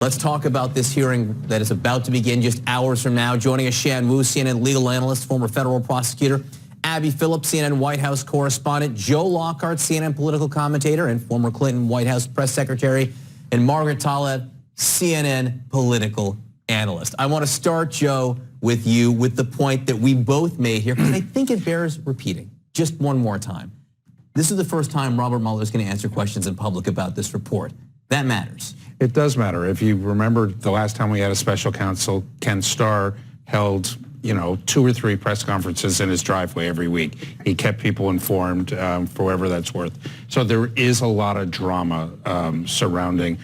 Let's talk about this hearing that is about to begin just hours from now. Joining us, Shan Wu, CNN legal analyst, former federal prosecutor, Abby Phillips, CNN White House correspondent, Joe Lockhart, CNN political commentator and former Clinton White House press secretary, and Margaret Talleb, CNN political analyst. I want to start, Joe, with you with the point that we both made here, because I think it bears repeating just one more time. This is the first time Robert Mueller is going to answer questions in public about this report. That matters. It does matter. If you remember the last time we had a special counsel, Ken Starr held, 2 or 3 press conferences in his driveway every week. He kept people informed for whatever that's worth. So there is a lot of drama surrounding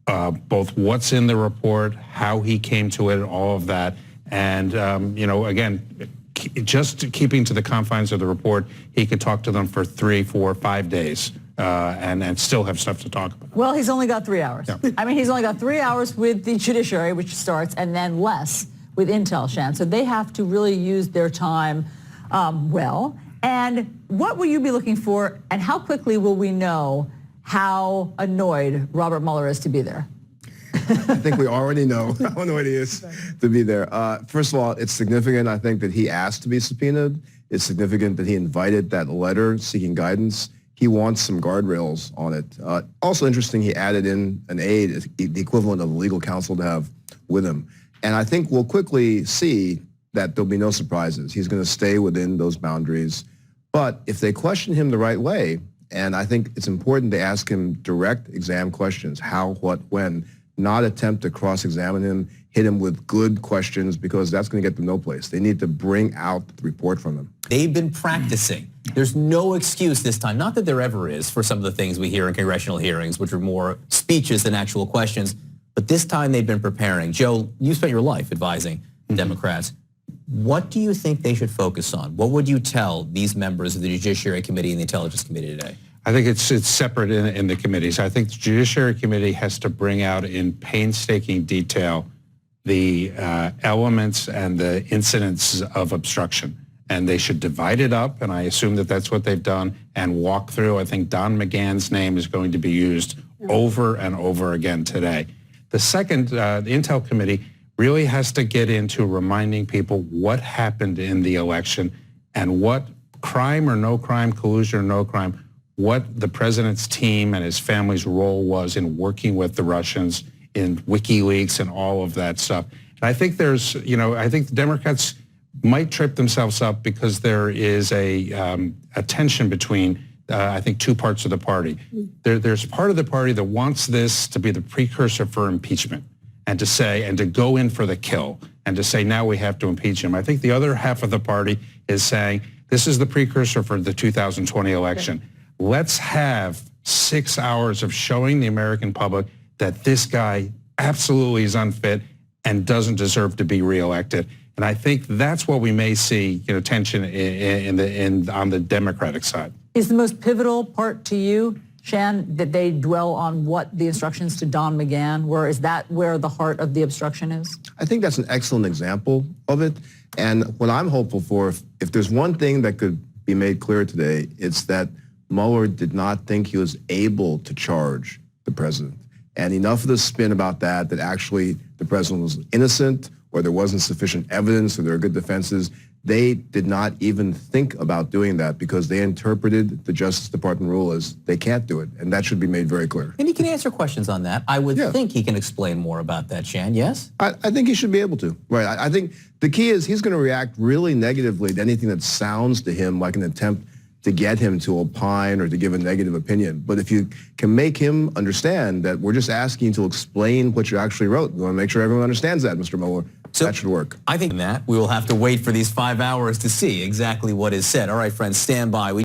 both what's in the report, how he came to it, all of that. And, again, just keeping to the confines of the report, he could talk to them for 3, 4, 5 days. And still have stuff to talk about. Well, he's only got 3 hours. Yeah. I mean, he's only got 3 hours with the judiciary, which starts, and then less with Intel, Shan. So they have to really use their time well. And what will you be looking for, and how quickly will we know how annoyed Robert Mueller is to be there? I think we already know how annoyed he is to be there. First of all, it's significant, I think, that he asked to be subpoenaed. It's significant that he invited that letter seeking guidance. He wants some guardrails on it. Also interesting, he added in an aide, the equivalent of legal counsel to have with him. And I think we'll quickly see that there'll be no surprises. He's going to stay within those boundaries. But if they question him the right way, and I think it's important to ask him direct exam questions, how, what, when, not attempt to cross-examine him, hit him with good questions, because that's going to get them no place. They need to bring out the report from him. They've been practicing. There's no excuse this time, not that there ever is for some of the things we hear in congressional hearings, which are more speeches than actual questions, but this time they've been preparing. Joe, you spent your life advising Democrats. What do you think they should focus on? What would you tell these members of the Judiciary Committee and the Intelligence Committee today? I think it's separate in the committees. I think the Judiciary Committee has to bring out in painstaking detail the elements and the incidents of obstruction. And they should divide it up, and I assume that that's what they've done, and walk through. I think Don McGahn's name is going to be used over and over again today. The second, the Intel Committee really has to get into reminding people what happened in the election and what crime or no crime, collusion or no crime, what the president's team and his family's role was in working with the Russians in WikiLeaks and all of that stuff. And I think there's, I think the Democrats might trip themselves up because there is a tension between, I think, 2 parts of the party. There's part of the party that wants this to be the precursor for impeachment and to go in for the kill and to say, now we have to impeach him. I think the other half of the party is saying, this is the precursor for the 2020 election. Okay. Let's have 6 hours of showing the American public that this guy absolutely is unfit and doesn't deserve to be reelected. And I think that's what we may see, tension on the Democratic side. Is the most pivotal part to you, Shan, that they dwell on what the instructions to Don McGahn were? Is that where the heart of the obstruction is? I think that's an excellent example of it. And what I'm hopeful for, if there's one thing that could be made clear today, it's that Mueller did not think he was able to charge the president. And enough of the spin about that actually the president was innocent, or there wasn't sufficient evidence, or there are good defenses. They did not even think about doing that because they interpreted the Justice Department rule as they can't do it, and that should be made very clear. And he can answer questions on that. I would think he can explain more about that, Shan, yes? I think he should be able to. Right. I think the key is he's going to react really negatively to anything that sounds to him like an attempt to get him to opine or to give a negative opinion. But if you can make him understand that we're just asking to explain what you actually wrote, we want to make sure everyone understands that, Mr. Mueller. So that should work. I think that we will have to wait for these 5 hours to see exactly what is said. All right, friends, stand by.